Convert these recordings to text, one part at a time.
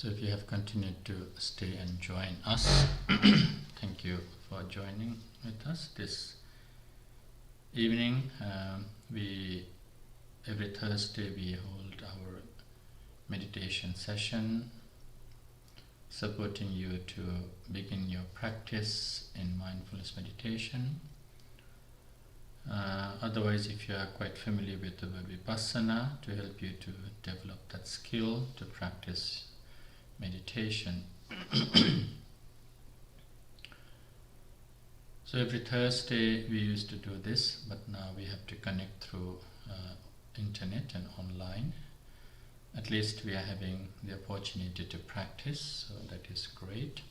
So if you have continued to stay and join us, thank you for joining with us this evening. Every Thursday we hold our meditation session, supporting you to begin your practice in mindfulness meditation. Otherwise, if you are quite familiar with the word vipassana, to help you to develop that skill to practice meditation. So every Thursday we used to do this, but now we have to connect through internet and online. At least we are having the opportunity to practice, so that is great.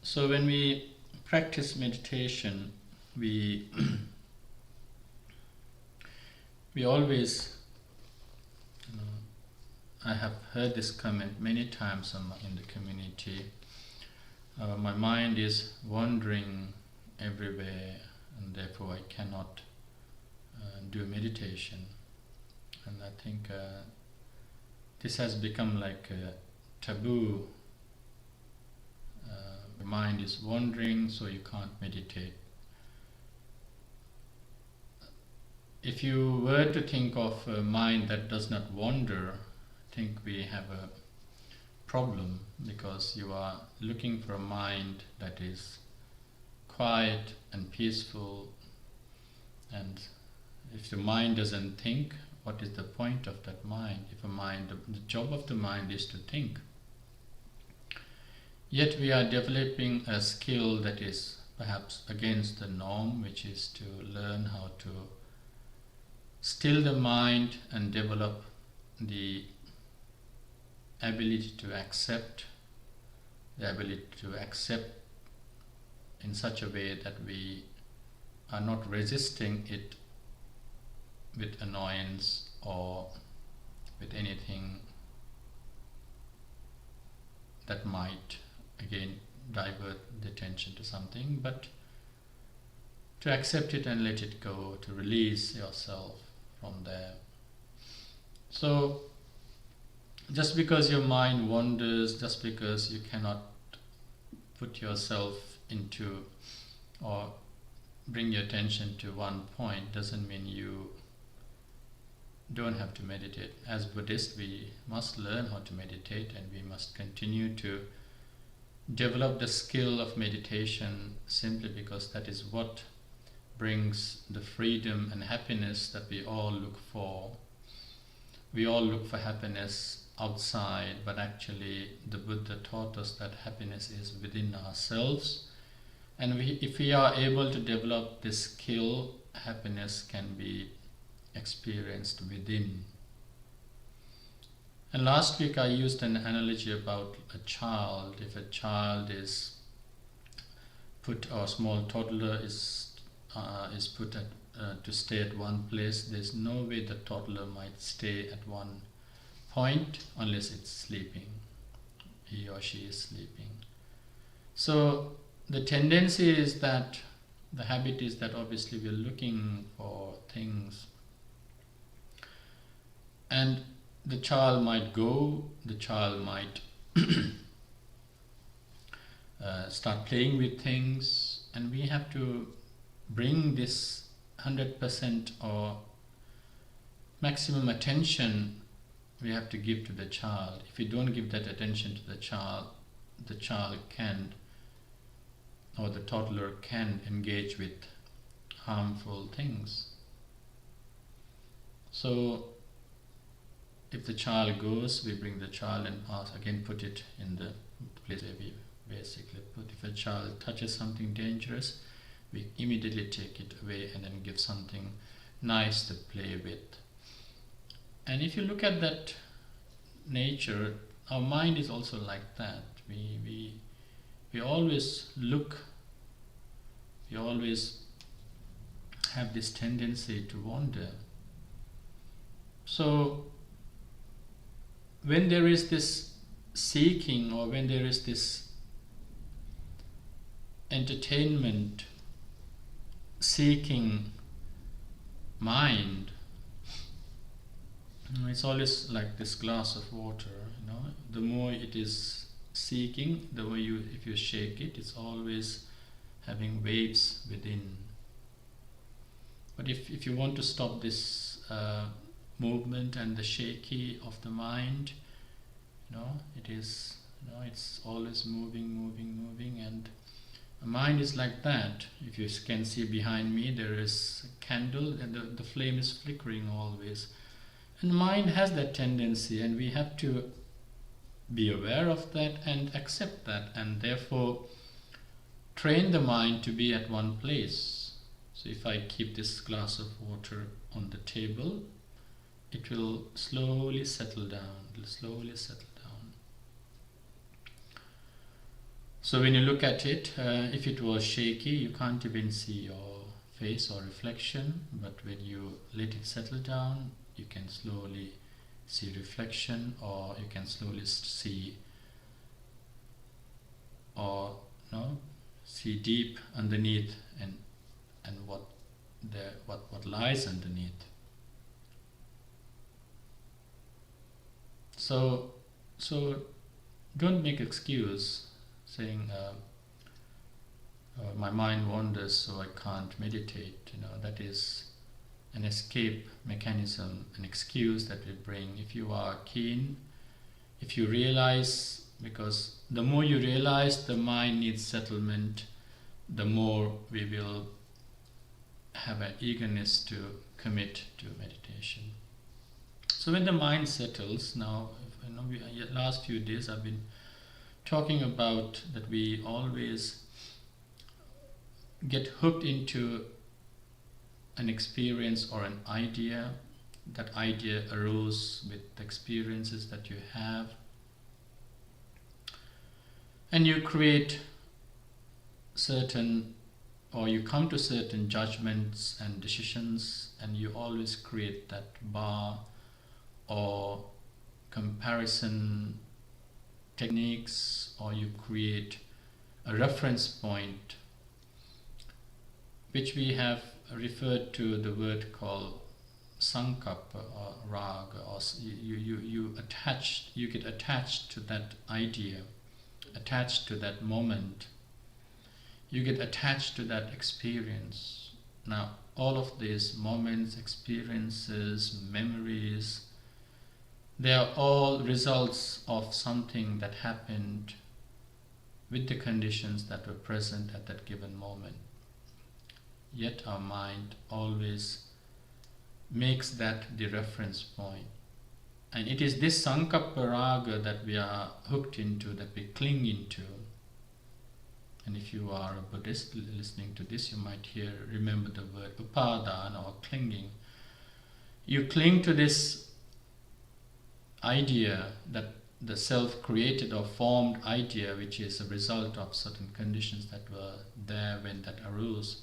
So when we practice meditation, we always, I have heard this comment many times in the community, my mind is wandering everywhere and therefore I cannot do meditation. And I think this has become like a taboo. The mind is wandering, so you can't meditate. If you were to think of a mind that does not wander, I think we have a problem, because you are looking for a mind that is quiet and peaceful, and if the mind doesn't think, what is the point of that mind? If the job of the mind is to think. Yet we are developing a skill that is perhaps against the norm, which is to learn how to still the mind and develop the ability to accept, in such a way that we are not resisting it with annoyance or with anything that might again divert the attention to something, but to accept it and let it go, to release yourself from there. So just because your mind wanders, just because you cannot put yourself into or bring your attention to one point, doesn't mean you don't have to meditate. As Buddhists, we must learn how to meditate, and we must continue to develop the skill of meditation, simply because that is what brings the freedom and happiness that we all look for. We all look for happiness outside, but actually the Buddha taught us that happiness is within ourselves, and if we are able to develop this skill, happiness can be experienced within. And last week I used an analogy about a child. If a child is put, or a small toddler is put to stay at one place, there's no way the toddler might stay at one point unless it's sleeping, he or she is sleeping. So the tendency is that, the habit is that obviously we're looking for things, and the child might go, the child might start playing with things, and we have to bring this 100% or maximum attention we have to give to the child. If we don't give that attention to the child can, or the toddler can, engage with harmful things. So if the child goes, we bring the child and put it in the place where we basically put. If a child touches something dangerous, we immediately take it away and then give something nice to play with. And if you look at that nature, our mind is also like that. We always look, we always have this tendency to wander. So when there is this seeking, or when there is this entertainment seeking mind, It's always like this glass of water, the more it is seeking, the way if you shake it, it's always having waves within. But if you want to stop this movement and the shaky of the mind, it is, it's always moving, and the mind is like that. If you can see behind me, there is a candle, and the flame is flickering always. And mind has that tendency, and we have to be aware of that and accept that, and therefore train the mind to be at one place. So if I keep this glass of water on the table, it will slowly settle down. So when you look at it, if it was shaky, you can't even see your face or reflection, but when you let it settle down, you can slowly see reflection, or you can slowly see, or see deep underneath, and what lies underneath. So don't make excuse saying my mind wanders, so I can't meditate. That is an escape mechanism, an excuse that we bring. If you are keen, if you realize, because the more you realize the mind needs settlement, the more we will have an eagerness to commit to meditation. So when the mind settles, now, last few days I've been talking about that we always get hooked into an experience or an idea. That idea arose with the experiences that you have, and you create certain, or you come to certain judgments and decisions, and you always create that bar or comparison techniques, or you create a reference point, which we have referred to the word called sankappa or raga, or you get attached to that idea, attached to that moment, you get attached to that experience. Now, all of these moments, experiences, memories, they are all results of something that happened with the conditions that were present at that given moment. Yet our mind always makes that the reference point. And it is this sankappa raga that we are hooked into, that we cling into. And if you are a Buddhist listening to this, you might remember the word upadana, or clinging. You cling to this idea, that the self-created or formed idea, which is a result of certain conditions that were there when that arose.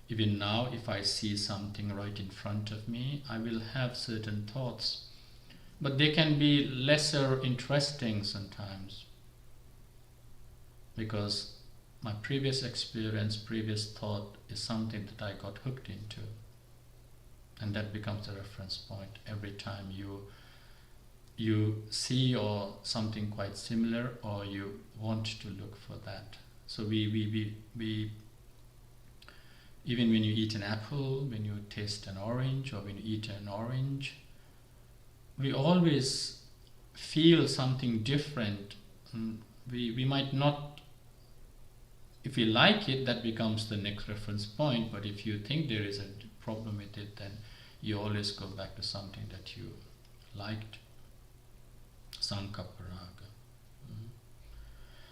Even now, if I see something right in front of me, I will have certain thoughts, but they can be lesser interesting sometimes, because my previous experience, previous thought is something that I got hooked into, and that becomes a reference point every time you see or something quite similar, or you want to look for that. So we even when you eat an apple, when you taste an orange, or when you eat an orange, we always feel something different. We might not, if we like it, that becomes the next reference point, but if you think there is a problem with it, then you always go back to something that you liked. Sankappa raga.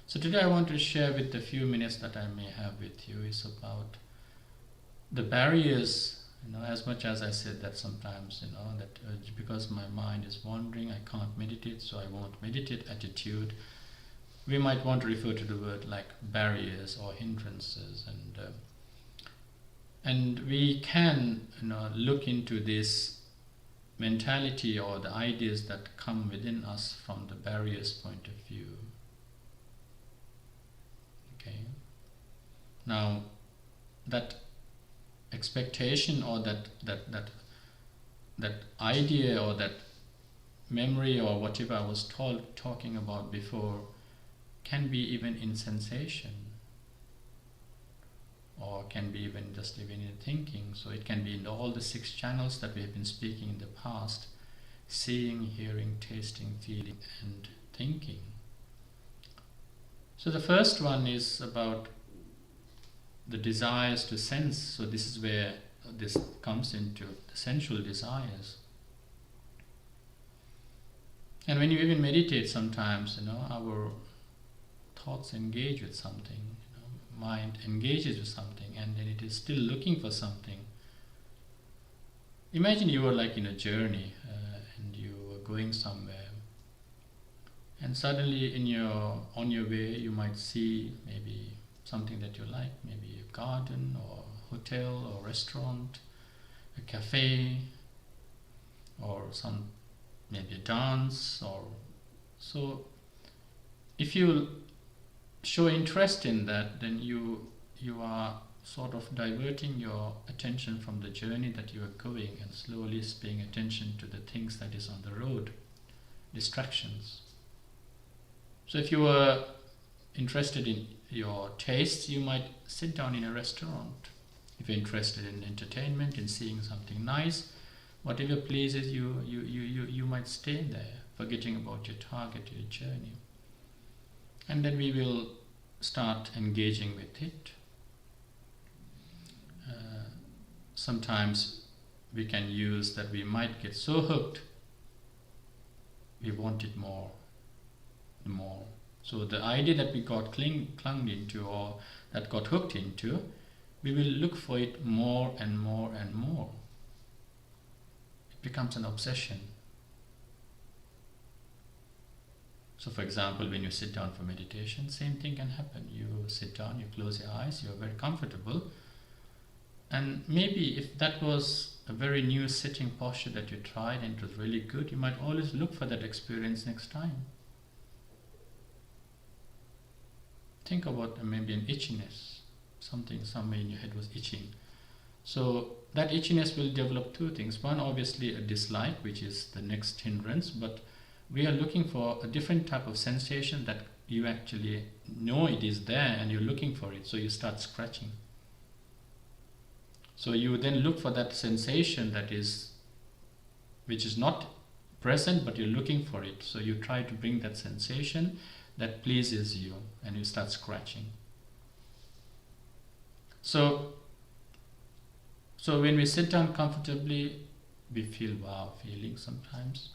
So today I want to share, with the few minutes that I may have with you, is about the barriers. As much as I said that sometimes, that because my mind is wandering, I can't meditate, so I won't meditate attitude. We might want to refer to the word like barriers or hindrances, and we can look into this mentality or the ideas that come within us from the barriers point of view. Okay. Now, that expectation, or that that idea or that memory or whatever I was talking about before can be even in sensation, or can be even just even in thinking. So it can be in all the 6 channels that we have been speaking in the past: seeing, hearing, tasting, feeling, and thinking. So the first one is about the desires to sense. So this is where this comes into the sensual desires. And when you even meditate, sometimes our thoughts engage with something, mind engages with something, and then it is still looking for something. Imagine you were like in a journey and you were going somewhere, and suddenly on your way you might see maybe something that you like, maybe a garden or hotel or restaurant, a cafe, or maybe a dance. Or so if you show interest in that, then you are sort of diverting your attention from the journey that you are going, and slowly paying attention to the things that is on the road, distractions. So if you were interested in your tastes, you might sit down in a restaurant. If you're interested in entertainment, in seeing something nice, whatever pleases you, you might stay there, forgetting about your target, your journey. And then we will start engaging with it. Sometimes we can use that we might get so hooked, we want it more. So the idea that we got clung into, or that got hooked into, we will look for it more and more and more. It becomes an obsession. So for example, when you sit down for meditation, same thing can happen. You sit down, you close your eyes, you're very comfortable. And maybe if that was a very new sitting posture that you tried and it was really good, you might always look for that experience next time. Think about maybe an itchiness, something somewhere in your head was itching. So that itchiness will develop 2 things. One, obviously a dislike, which is the next hindrance, but we are looking for a different type of sensation that you actually know it is there and you're looking for it, so you start scratching. So you then look for that sensation which is not present, but you're looking for it. So you try to bring that sensation that pleases you, and you start scratching. So when we sit down comfortably, we feel wow feeling sometimes.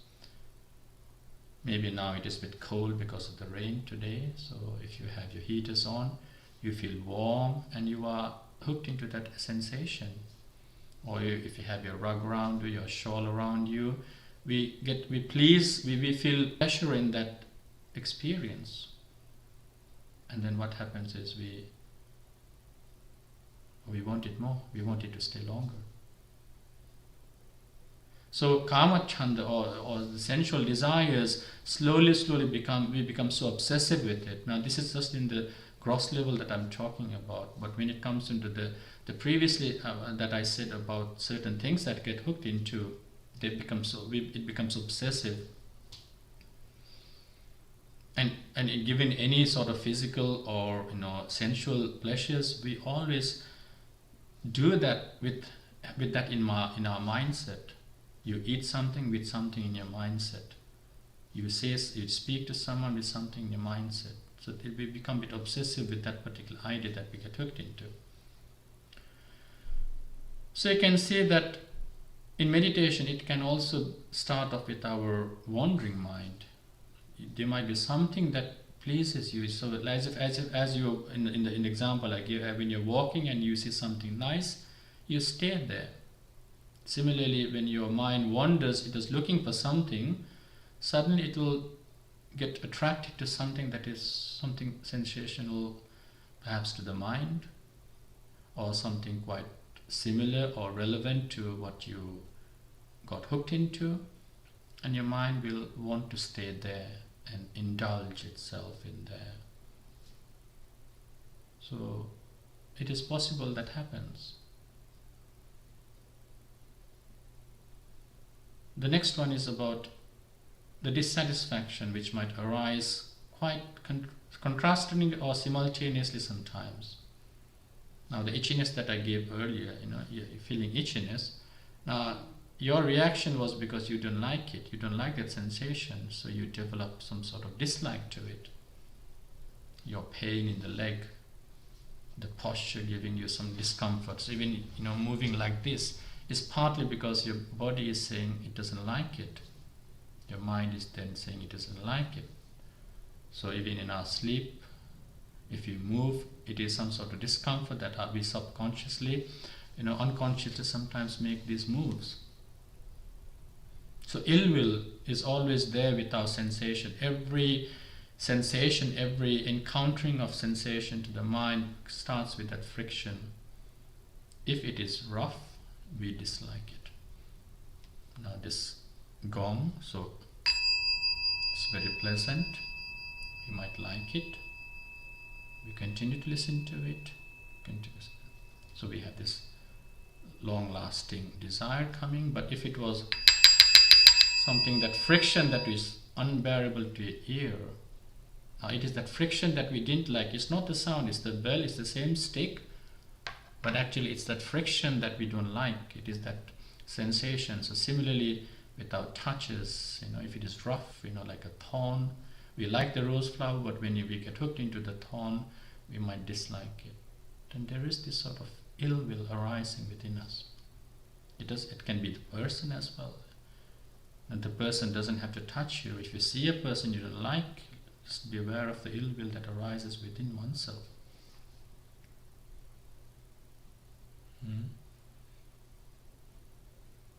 Maybe now it is a bit cold because of the rain today, so if you have your heaters on, you feel warm and you are hooked into that sensation. Or if you have your rug around you, your shawl around you, we feel pleasure in that experience. And then what happens is we want it more, we want it to stay longer. So kama chanda, or the sensual desires, slowly we become so obsessive with it. Now this is just in the gross level that I'm talking about, but when it comes into the previously that I said about certain things that get hooked into, it becomes obsessive. And given any sort of physical or sensual pleasures, we always do that with that in our mindset. You eat something with something in your mindset. You speak to someone with something in your mindset. So we become a bit obsessive with that particular idea that we get hooked into. So you can see that in meditation, it can also start off with our wandering mind. There might be something that pleases you. So as you in the example I gave, when you're walking and you see something nice, you stay there. Similarly, when your mind wanders, it is looking for something, suddenly it will get attracted to something that is something sensational, perhaps to the mind, or something quite similar or relevant to what you got hooked into, and your mind will want to stay there and indulge itself in there. So it is possible that happens. the next one is about the dissatisfaction which might arise quite contrastingly or simultaneously sometimes. Now the itchiness that I gave earlier, you're feeling itchiness. Now your reaction was because you don't like it, you don't like that sensation, so you develop some sort of dislike to it. Your pain in the leg, the posture giving you some discomfort. So even moving like this is partly because your body is saying it doesn't like it. Your mind is then saying it doesn't like it. So even in our sleep, if you move, it is some sort of discomfort that we subconsciously, unconsciously sometimes make these moves. So ill will is always there with our sensation. Every sensation, every encountering of sensation to the mind starts with that friction. If it is rough, we dislike it. Now this gong, so it's very pleasant. We might like it. We continue to listen to it. So we have this long-lasting desire coming. But if it was something, that friction that is unbearable to your ear, now it is that friction that we didn't like. It's not the sound, it's the bell, it's the same stick, but actually it's that friction that we don't like. It is that sensation. So similarly with our touches, if it is rough, like a thorn, we like the rose flower, but when we get hooked into the thorn, we might dislike it. Then there is this sort of ill will arising within us. It can be the person as well. And the person doesn't have to touch you. If you see a person you don't like, just be aware of the ill will that arises within oneself.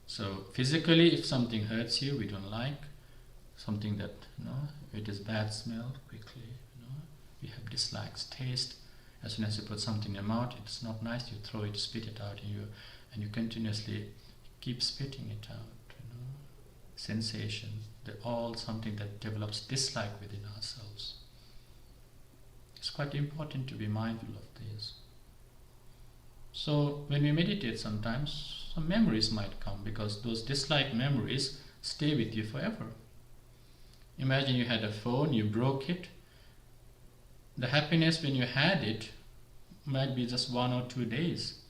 So physically, if something hurts you, we don't like, something that, it is bad smell, quickly, we have dislikes. Taste, as soon as you put something in your mouth, it's not nice, you throw it, spit it out, and you continuously keep spitting it out. Sensation, they're all something that develops dislike within ourselves. It's quite important to be mindful of these. So when we meditate, sometimes some memories might come, because those dislike memories stay with you forever. Imagine you had a phone, you broke it. The happiness when you had it might be just 1 or 2 days.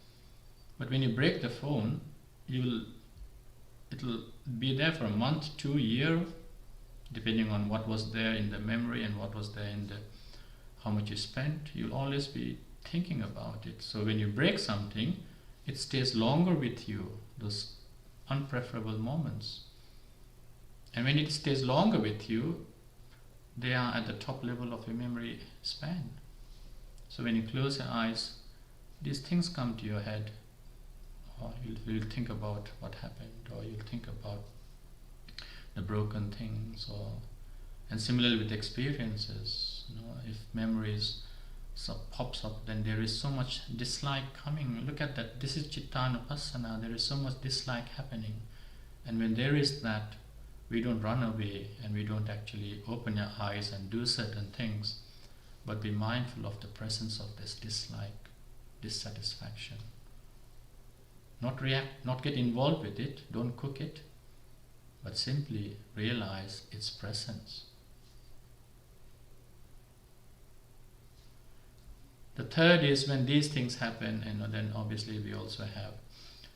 But when you break the phone, it'll be there for a month, 2 years, depending on what was there in the memory and what was there in how much you spent. You'll always be thinking about it. So when you break something, it stays longer with you, those unpreferable moments. And when it stays longer with you, they are at the top level of your memory span. So when you close your eyes, these things come to your head, or you'll think about what happened, or you'll think about the broken things, and similarly with experiences, if memories pops up, then there is so much dislike coming. Look at that. This is Chittanupassana. There is so much dislike happening, and when there is that, we don't run away and we don't actually open your eyes and do certain things, but be mindful of the presence of this dislike, dissatisfaction. Not react, not get involved with it, don't cook it, but simply realize its presence. The third is when these things happen, then obviously we also have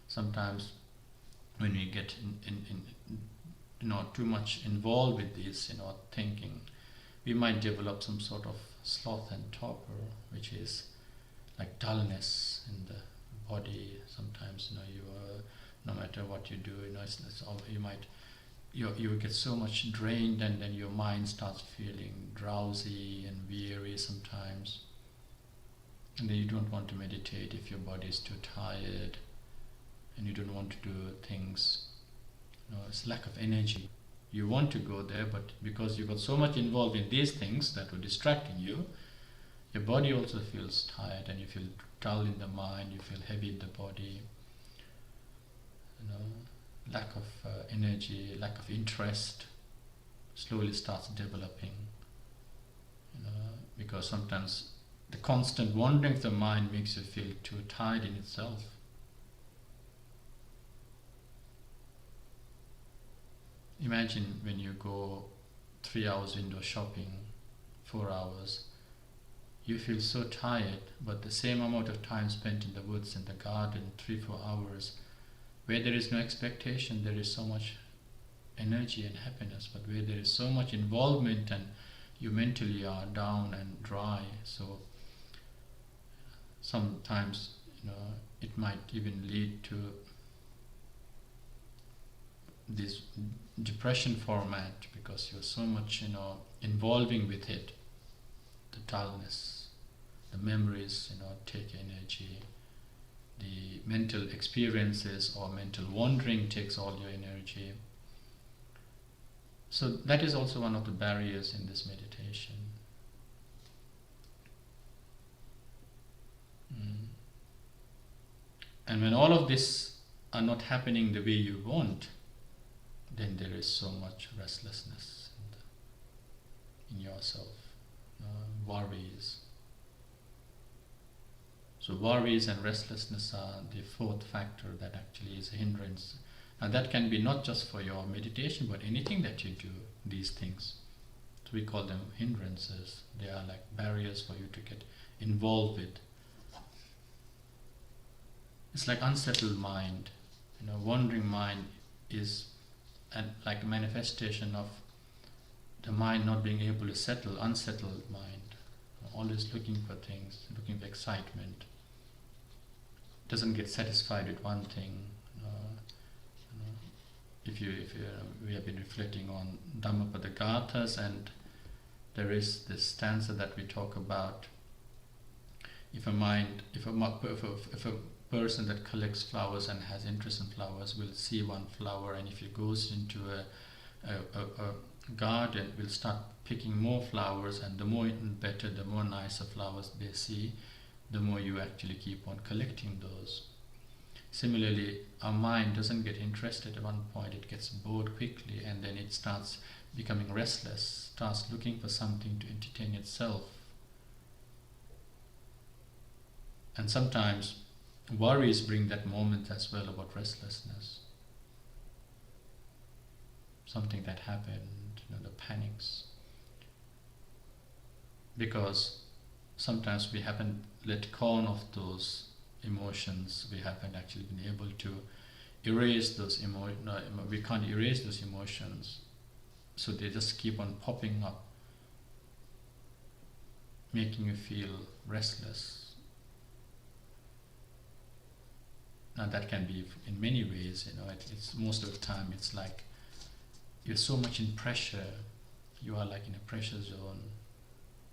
sometimes when we get too much involved with this, thinking, we might develop some sort of sloth and torpor, which is like dullness in the body. Sometimes, no matter what you do, you get so much drained, and then your mind starts feeling drowsy and weary sometimes. And then you don't want to meditate if your body is too tired, and you don't want to do things. It's lack of energy. You want to go there, but because you got so much involved in these things that were distracting you, your body also feels tired, and you feel dull in the mind, you feel heavy in the body. Lack of energy, lack of interest slowly starts developing. Because sometimes the constant wandering of the mind makes you feel too tired in itself. Imagine when you go 3 hours window shopping, 4 hours, you feel so tired, but the same amount of time spent in the woods, in the garden, 3-4 hours, where there is no expectation, there is so much energy and happiness, but where there is so much involvement and you mentally are down and dry. So sometimes, it might even lead to this depression format, because you're so much, involving with it. The dullness, the memories, take energy. The mental experiences or mental wandering takes all your energy. So that is also one of the barriers in this meditation. And when all of this are not happening the way you want, then there is so much restlessness in yourself, worries. So worries and restlessness are the fourth factor that actually is a hindrance. And that can be not just for your meditation, but anything that you do, these things. So we call them hindrances. They are like barriers for you to get involved with. It's like unsettled mind. Wandering mind is like a manifestation of the mind not being able to settle, unsettled mind. Always looking for things, looking for excitement. Doesn't get satisfied with one thing. We have been reflecting on Dhammapada and there is this stanza that we talk about. If a person that collects flowers and has interest in flowers will see one flower, and if he goes into a garden, will start picking more flowers, and the more better, the more nicer flowers they see, the more you actually keep on collecting those. Similarly, our mind doesn't get interested at one point, it gets bored quickly, and then it starts becoming restless, starts looking for something to entertain itself. And sometimes worries bring that moment as well about restlessness. Something that happened, the panics. Because sometimes we haven't let go of those emotions, we haven't actually been able to erase those we can't erase those emotions, so they just keep on popping up, making you feel restless. Now that can be in many ways, it's most of the time it's like you're so much in pressure, you are like in a pressure zone,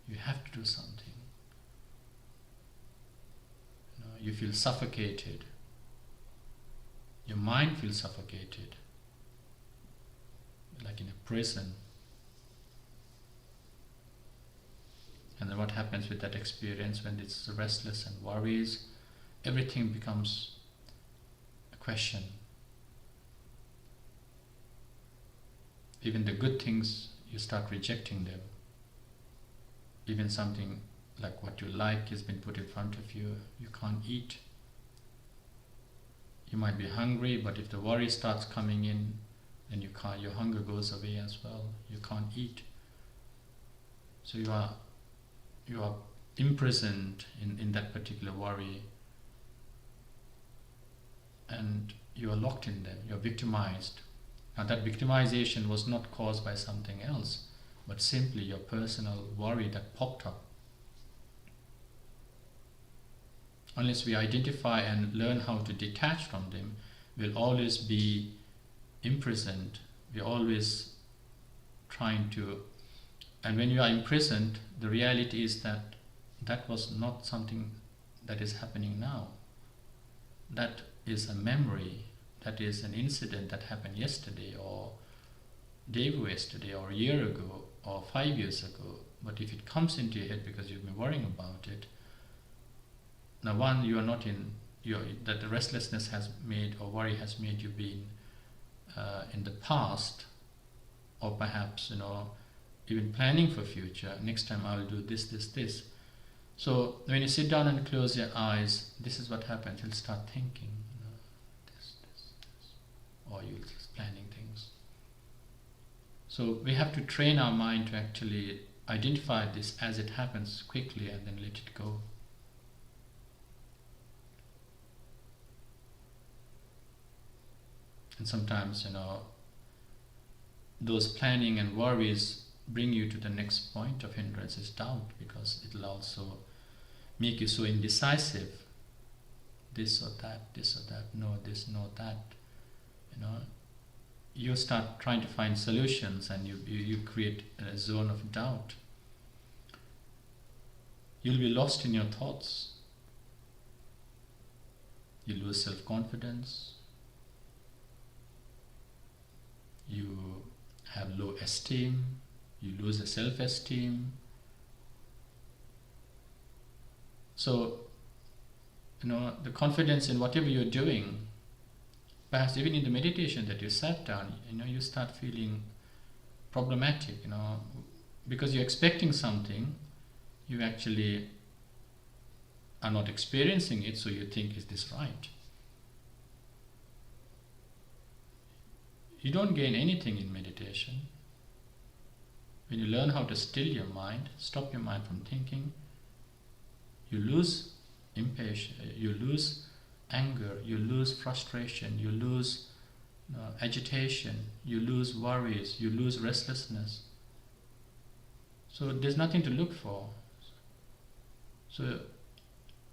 you have to do something. You feel suffocated. Your mind feels suffocated, like in a prison. And then what happens with that experience when it's restless and worries? Everything becomes a question. Even the good things, you start rejecting them. Even something like what you like has been put in front of you, you can't eat. You might be hungry, but if the worry starts coming in, then your hunger goes away as well. You can't eat. So you are imprisoned in that particular worry, and you are locked in them, you're victimized. Now that victimization was not caused by something else, but simply your personal worry that popped up. Unless we identify and learn how to detach from them, we'll always be imprisoned. We're always trying to, and when you are imprisoned, the reality is that that was not something that is happening now. That is a memory, that is an incident that happened yesterday or day before yesterday or a year ago or 5 years ago. But if it comes into your head because you've been worrying about it, now one, you are not that the restlessness has made or worry has made you be in the past, or perhaps even planning for future. Next time I will do this, this, this. So when you sit down and close your eyes, this is what happens. You'll start thinking, this, or you'll just planning things. So we have to train our mind to actually identify this as it happens quickly and then let it go. And sometimes, those planning and worries bring you to the next point of hindrance is doubt, because it will also make you so indecisive. This or that, no this, no that. You start trying to find solutions and you create a zone of doubt. You'll be lost in your thoughts. You lose self-confidence. You have low esteem. You lose a self-esteem. So, the confidence in whatever you're doing, perhaps even in the meditation that you sat down, you start feeling problematic, because you're expecting something, you actually are not experiencing it, so you think, is this right? You don't gain anything in meditation. When you learn how to still your mind, stop your mind from thinking, you lose impatience, you lose anger, you lose frustration, you lose agitation, you lose worries, you lose restlessness. So there's nothing to look for. So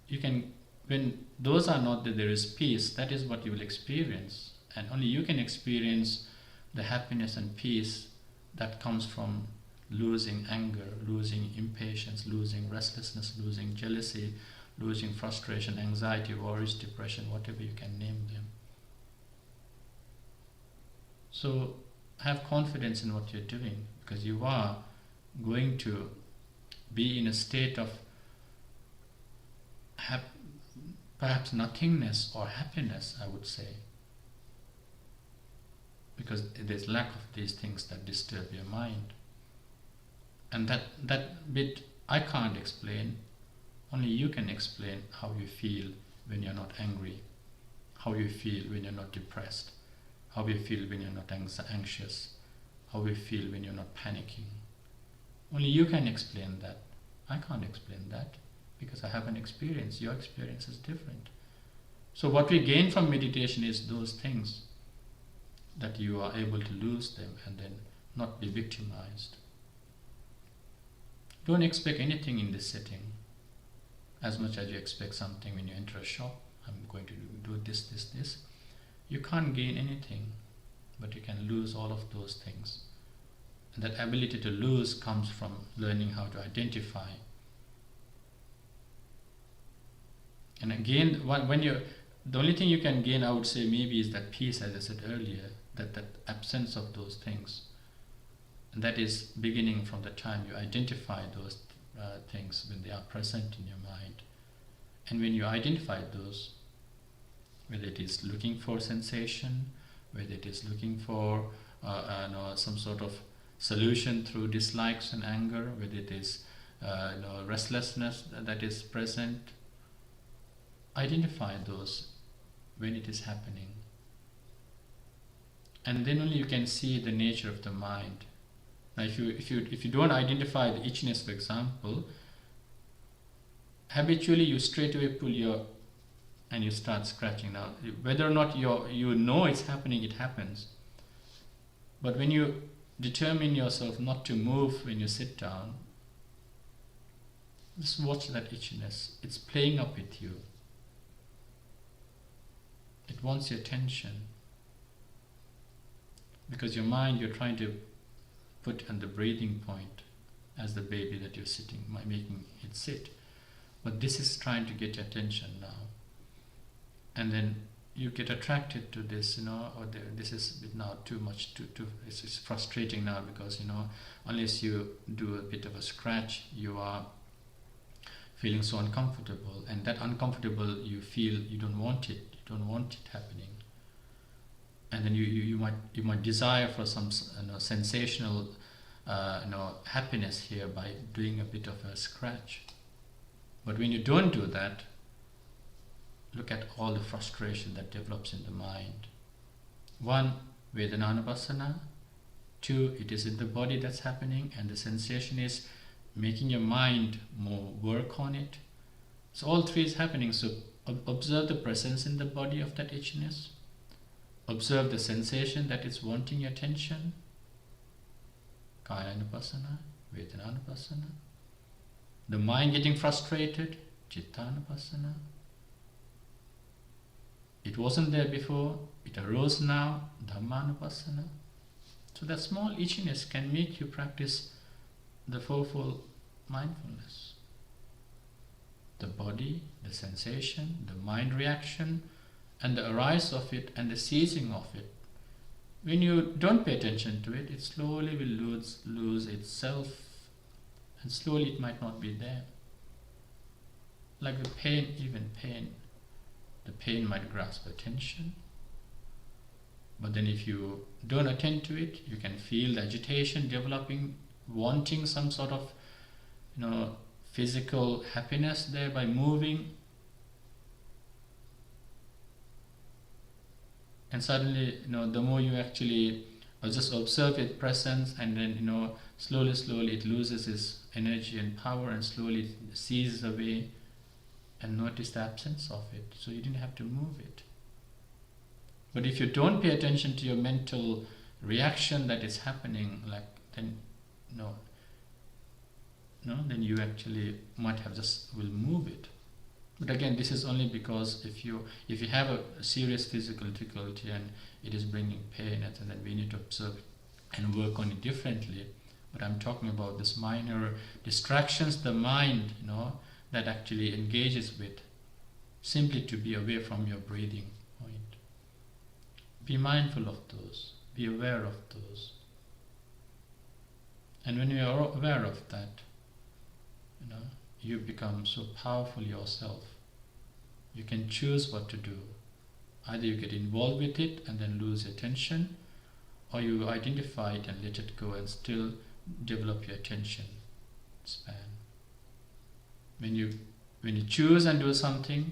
you can, when those are not there, there is peace. That is what you will experience, and only you can experience the happiness and peace that comes from losing anger, losing impatience, losing restlessness, losing jealousy, losing frustration, anxiety, worries, depression, whatever you can name them. So have confidence in what you're doing, because you are going to be in a state of perhaps nothingness or happiness, I would say, because there's lack of these things that disturb your mind. And that bit I can't explain. Only you can explain how you feel when you're not angry, how you feel when you're not depressed, how you feel when you're not anxious, how you feel when you're not panicking. Only you can explain that. I can't explain that, because I haven't experienced. Your experience is different. So what we gain from meditation is those things, that you are able to lose them and then not be victimized. Don't expect anything in this setting, as much as you expect something when you enter a shop. I'm going to do this. You can't gain anything, but you can lose all of those things. And that ability to lose comes from learning how to identify. And again, the only thing you can gain, I would say, maybe is that peace, as I said earlier, that absence of those things. And that is beginning from the time you identify those things when they are present in your mind. And when you identify those, whether it is looking for sensation, whether it is looking for some sort of solution through dislikes and anger, whether it is restlessness that is present, identify those when it is happening. And then only you can see the nature of the mind. Now if you don't identify the itchiness, for example, habitually you straight away pull and you start scratching. Now whether or not you know it's happening, it happens. But when you determine yourself not to move when you sit down, just watch that itchiness. It's playing up with you. It wants your attention. Because your mind, you're trying to put on the breathing point as the baby that you're sitting, making it sit. But this is trying to get your attention now. And then you get attracted to this, this is now too much, it's frustrating now, because, unless you do a bit of a scratch, you are feeling so uncomfortable. And that uncomfortable, you feel you don't want it happening. And then you might desire for some sensational happiness here by doing a bit of a scratch. But when you don't do that, look at all the frustration that develops in the mind. One, Vedananupasana, 2, it is in the body that's happening, and the sensation is making your mind more work on it. So all 3 is happening. So observe the presence in the body of that itchiness. Observe the sensation that is wanting your attention. Kaya anupassana, Vedana anupassana. The mind getting frustrated, Chitta anupassana. It wasn't there before, it arose now, Dhamma anupassana. So that small itchiness can make you practice the fourfold mindfulness. The body, the sensation, the mind reaction, and the arise of it and the ceasing of it. When you don't pay attention to it, it slowly will lose itself, and slowly it might not be there. Like the pain, even pain. The pain might grasp attention, but then if you don't attend to it, you can feel the agitation developing, wanting some sort of, physical happiness there by moving. And suddenly, the more you actually just observe its presence, and then, slowly it loses its energy and power, and slowly it ceases away, and notice the absence of it. So you didn't have to move it. But if you don't pay attention to your mental reaction that is happening, then then you actually might have will move it. But again, this is only because if you have a serious physical difficulty and it is bringing pain, and then we need to observe it and work on it differently. But I'm talking about this minor distractions, the mind, that actually engages with, simply to be away from your breathing point. Be mindful of those. Be aware of those. And when you are aware of that, you become so powerful yourself. You can choose what to do. Either you get involved with it and then lose your attention, or you identify it and let it go and still develop your attention span. When you choose and do something,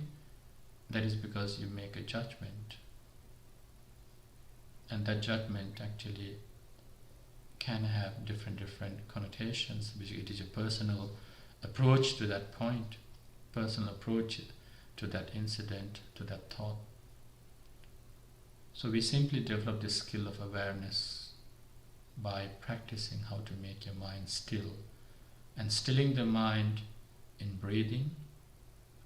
that is because you make a judgment. And that judgment actually can have different connotations, because it is a personal approach to that point, personal approach to that incident, to that thought. So we simply develop this skill of awareness by practicing how to make your mind still, and stilling the mind in breathing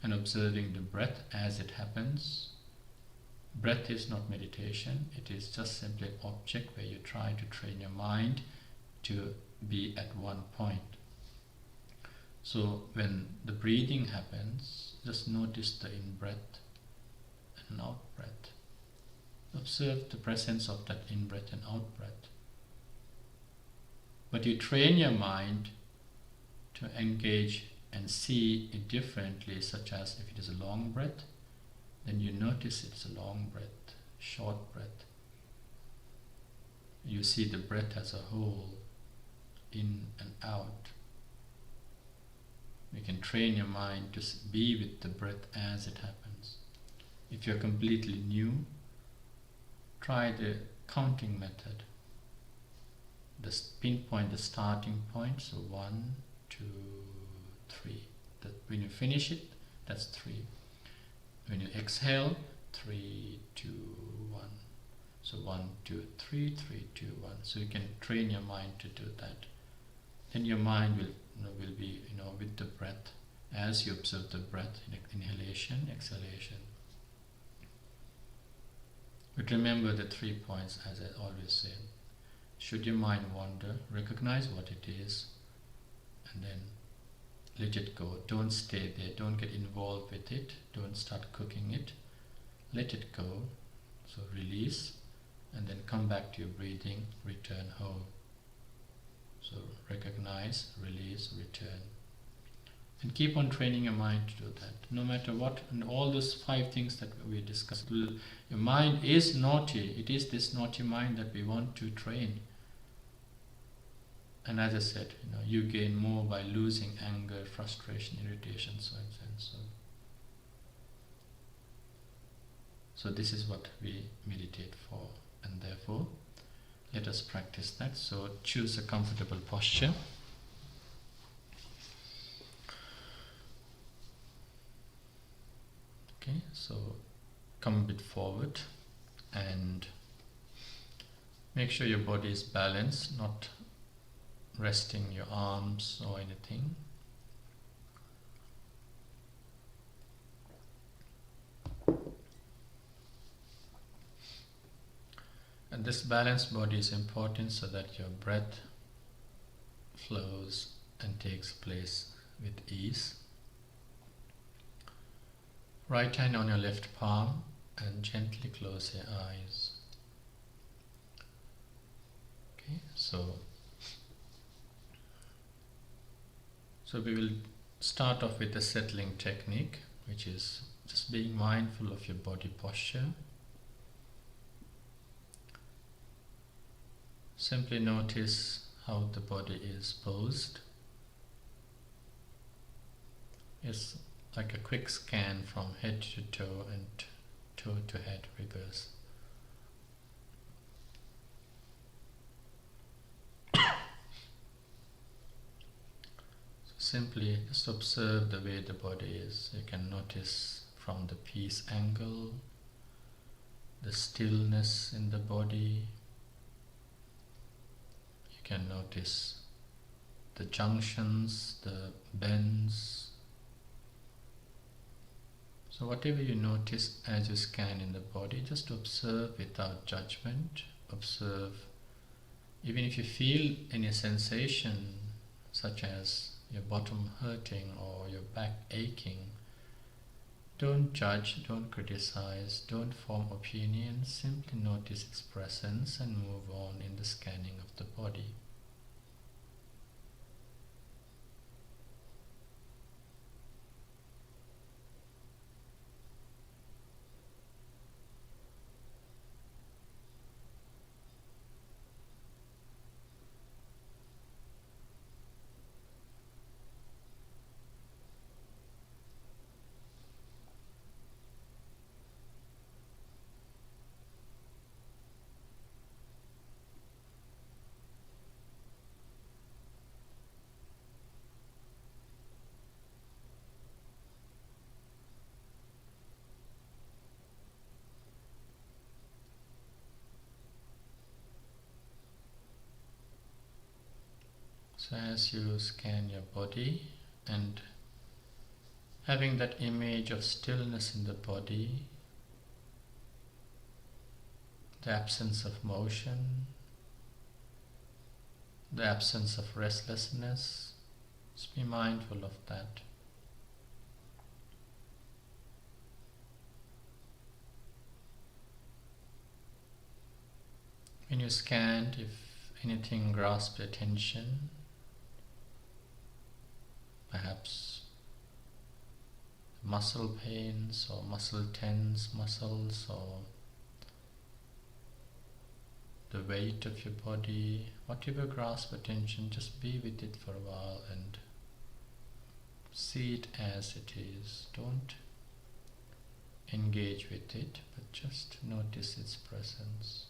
and observing the breath as it happens. Breath is not meditation, it is just simply an object where you try to train your mind to be at one point. So when the breathing happens, just notice the in-breath and out-breath. Observe the presence of that in-breath and out-breath. But you train your mind to engage and see it differently, such as if it is a long breath, then you notice it's a long breath, short breath. You see the breath as a whole, in and out. You can train your mind to be with the breath as it happens. If you're completely new, try the counting method. Pinpoint the starting point, so 1, 2, 3. When you finish it, that's 3. When you exhale, 3, 2, 1. So 1, 2, 3, 3, 2, 1. So you can train your mind to do that. Then your mind will be with the breath as you observe the breath, inhalation, exhalation. But remember the 3 points, as I always say. Should your mind wander, recognize what it is, and then let it go. Don't stay there. Don't get involved with it. Don't start cooking it. Let it go. So release, and then come back to your breathing. Return home. So recognize, release, return. And keep on training your mind to do that. No matter what, and all those 5 things that we discussed. Your mind is naughty. It is this naughty mind that we want to train. And as I said, you gain more by losing anger, frustration, irritation, so on and so on. So this is what we meditate for. And therefore, let us practice that. So choose a comfortable posture. Okay, so come a bit forward and make sure your body is balanced, not resting your arms or anything. And this balanced body is important so that your breath flows and takes place with ease. Right hand on your left palm and gently close your eyes. Okay, so we will start off with the settling technique, which is just being mindful of your body posture. Simply notice how the body is posed. It's like a quick scan from head to toe and toe to head reverse. So simply just observe the way the body is. You can notice from the peace angle, the stillness in the body. You can notice the junctions, the bends. So whatever you notice as you scan in the body, just observe without judgment. Observe. Even if you feel any sensation, such as your bottom hurting or your back aching, don't judge, don't criticize, don't form opinions. Simply notice its presence and move on in the scanning of the body. So as you scan your body and having that image of stillness in the body, the absence of motion, the absence of restlessness, just be mindful of that. When you scanned, if anything grasps your attention, perhaps muscle pains or muscle tense muscles or the weight of your body, whatever grasps attention, just be with it for a while and see it as it is. Don't engage with it, but just notice its presence.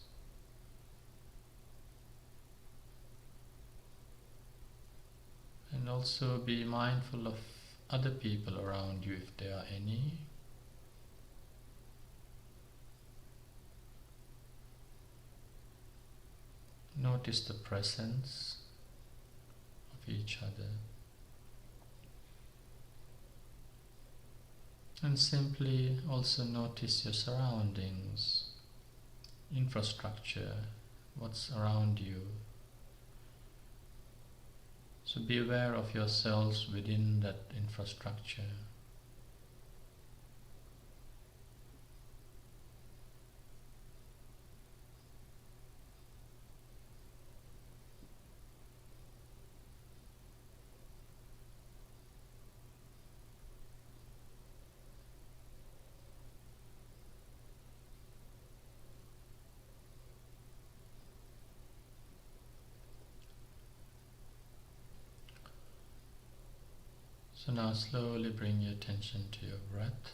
And also be mindful of other people around you if there are any. Notice the presence of each other. And simply also notice your surroundings, infrastructure, what's around you. So be aware of yourselves within that infrastructure. So now slowly bring your attention to your breath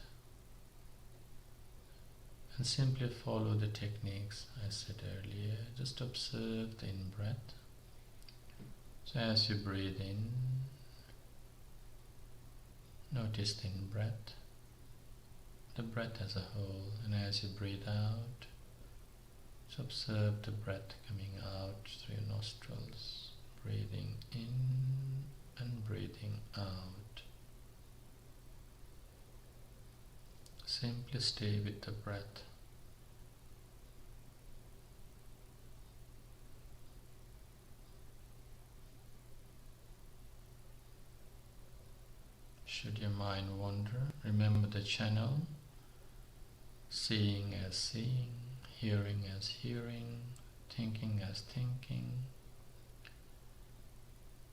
And simply follow the techniques I said earlier. Just observe the in-breath. So as you breathe in, notice the in-breath, the breath as a whole, and as you breathe out, just observe the breath coming out through your nostrils, breathing in and breathing out. Simply stay with the breath. Should your mind wander, remember the channel, seeing as seeing, hearing as hearing, thinking as thinking,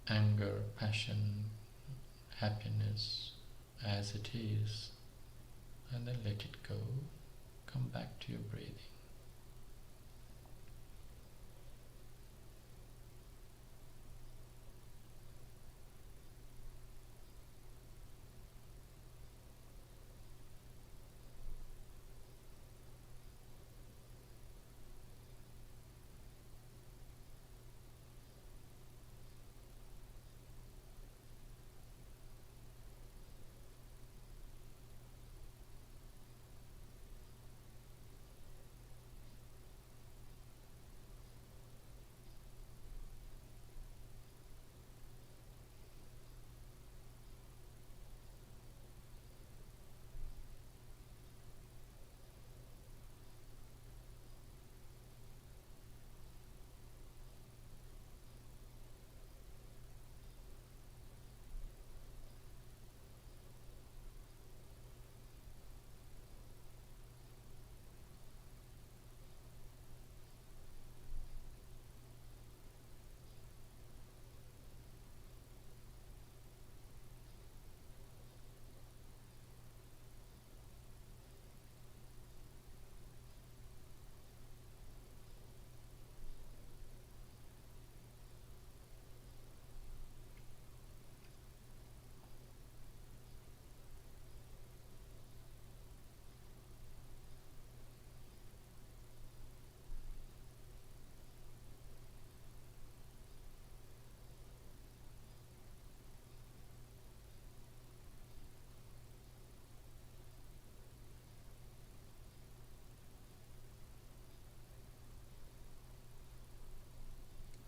anger, passion, happiness as it is, and then let it go. Come back to your breathing.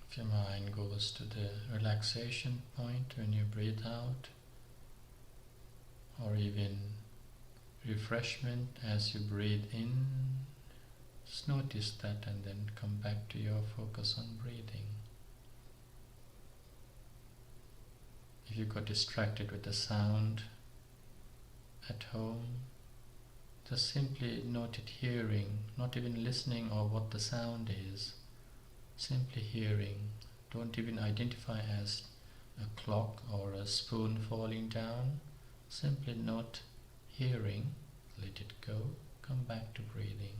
If your mind goes to the relaxation point when you breathe out, or even refreshment as you breathe in, just notice that and then come back to your focus on breathing. If you got distracted with the sound at home, just simply note it hearing, not even listening or what the sound is, simply hearing. Don't even identify as a clock or a spoon falling down. Simply note hearing, let it go, come back to breathing.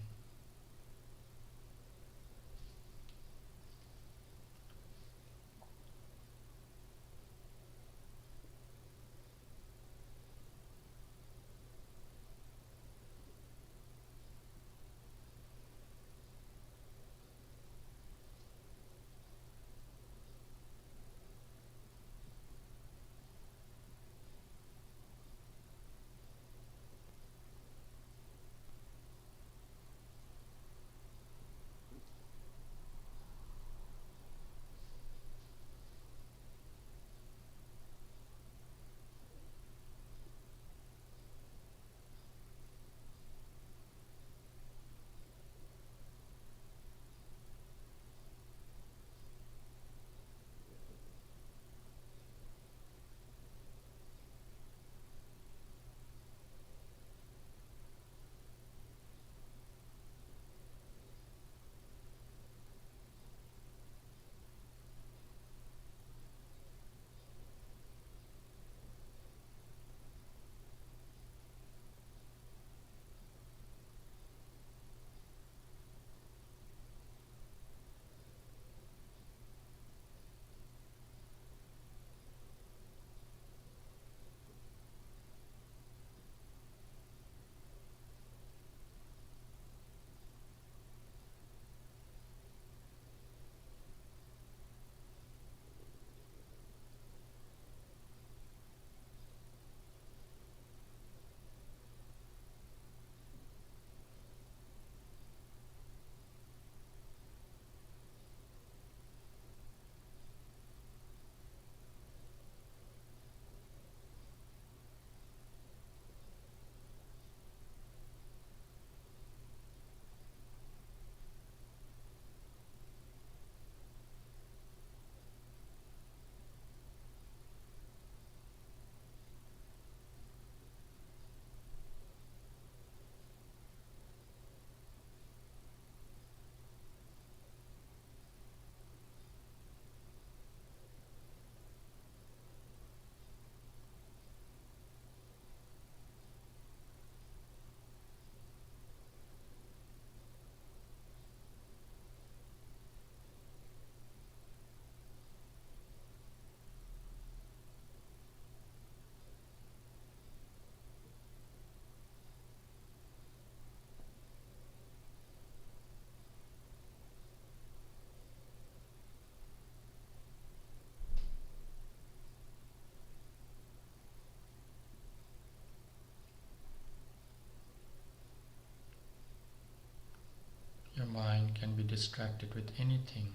distracted with anything,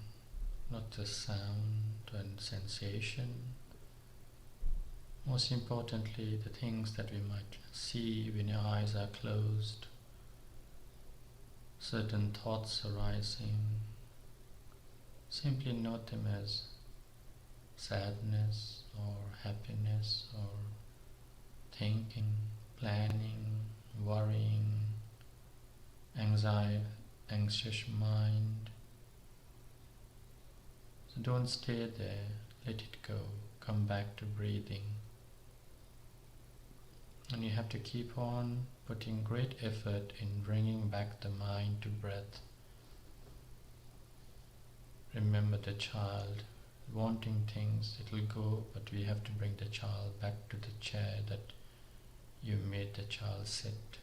not just sound and sensation. Most importantly, the things that we might see when your eyes are closed, certain thoughts arising. Simply note them as sadness or happiness or thinking, planning, worrying, anxious mind. So don't stay there, let it go, come back to breathing. And you have to keep on putting great effort in bringing back the mind to breath. Remember the child, wanting things, it will go, but we have to bring the child back to the chair that you made the child sit.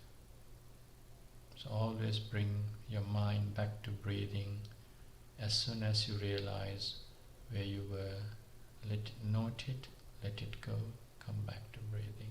So always bring your mind back to breathing. As soon as you realize where you were, note it, let it go, come back to breathing.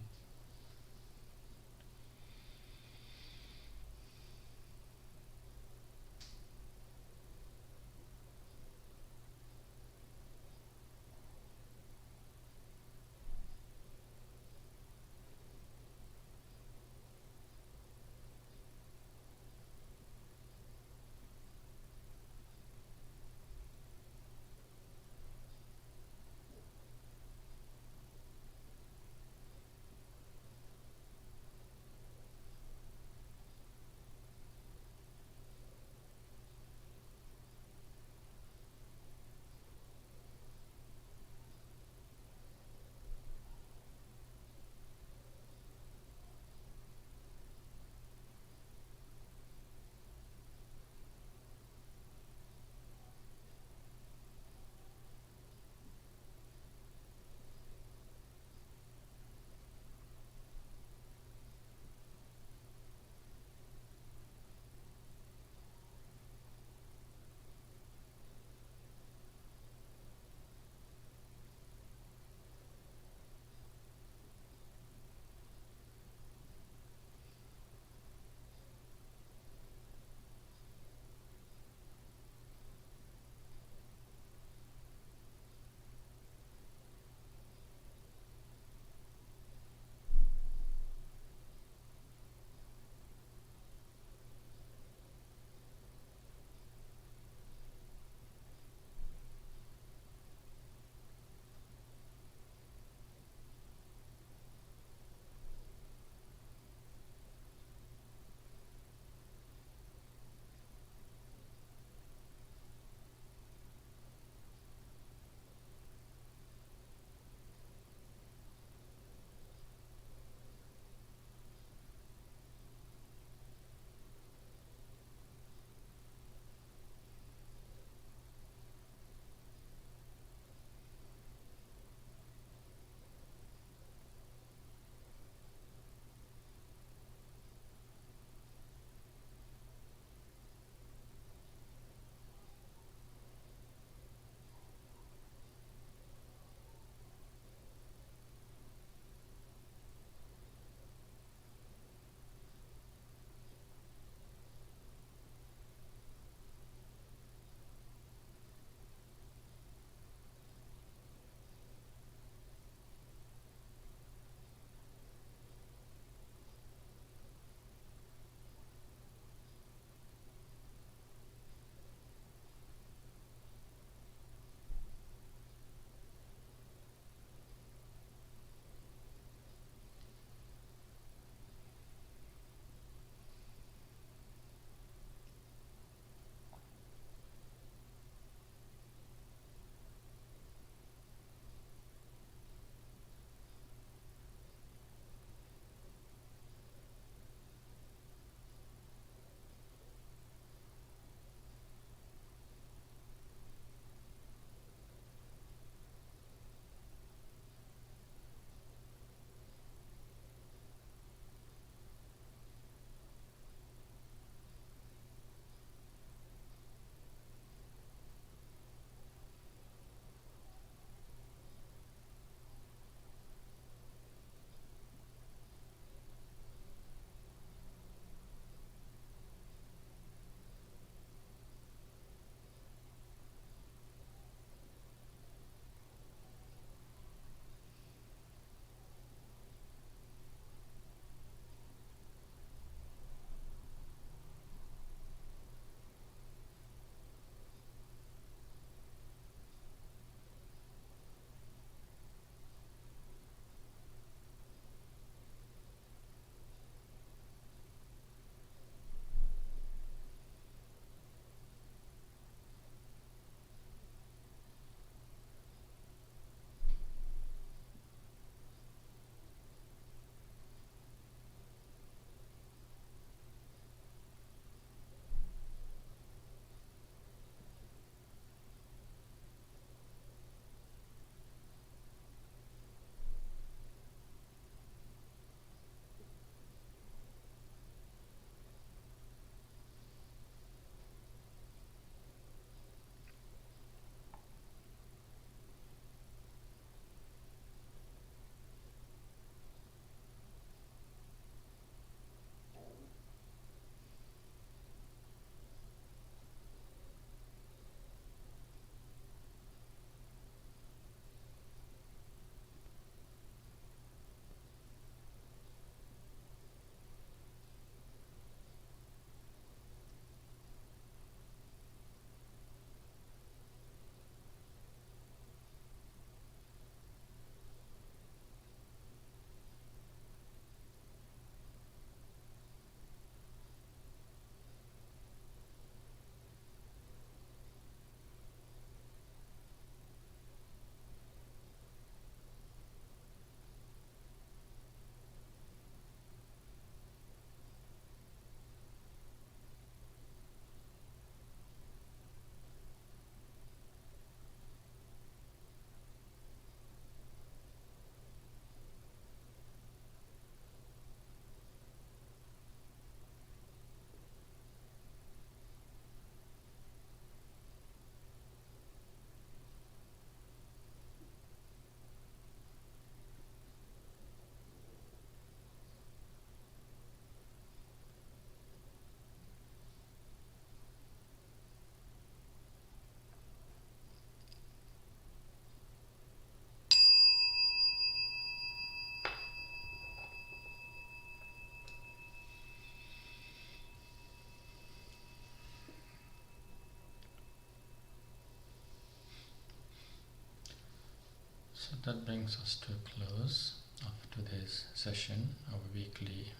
So that brings us to a close of today's session, our weekly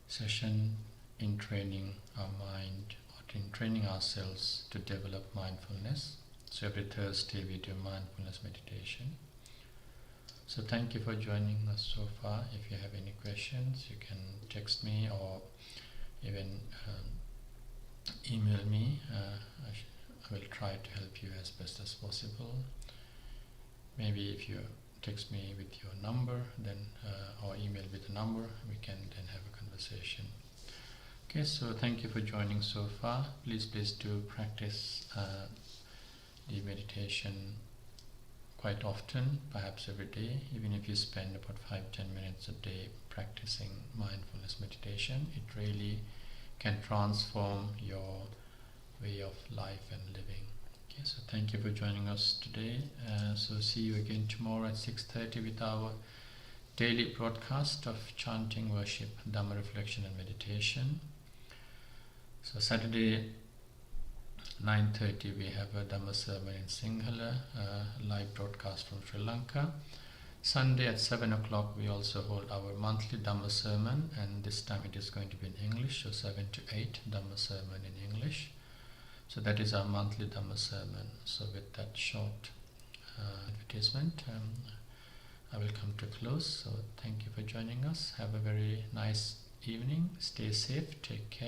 session in training our mind, or in training ourselves to develop mindfulness. So every Thursday we do mindfulness meditation. So thank you for joining us so far. If you have any questions, you can text me or even email me. I will try to help you as best as possible. Maybe if you text me with your number, then or email with the number, we can then have a conversation. Okay, so thank you for joining so far. Please do practice the meditation quite often, perhaps every day. Even if you spend about 5-10 minutes a day practicing mindfulness meditation, it really can transform your way of life and living. Okay, so thank you for joining us today. So see you again tomorrow at 6:30 with our daily broadcast of chanting, worship, Dhamma reflection and meditation. So Saturday 9:30 we have a Dhamma sermon in Sinhala, live broadcast from Sri Lanka. Sunday at 7 o'clock we also hold our monthly Dhamma sermon, and this time it is going to be in English, so 7 to 8 Dhamma sermon in English. So that is our monthly Dhamma sermon. So with that short advertisement, I will come to close. So thank you for joining us. Have a very nice evening. Stay safe. Take care.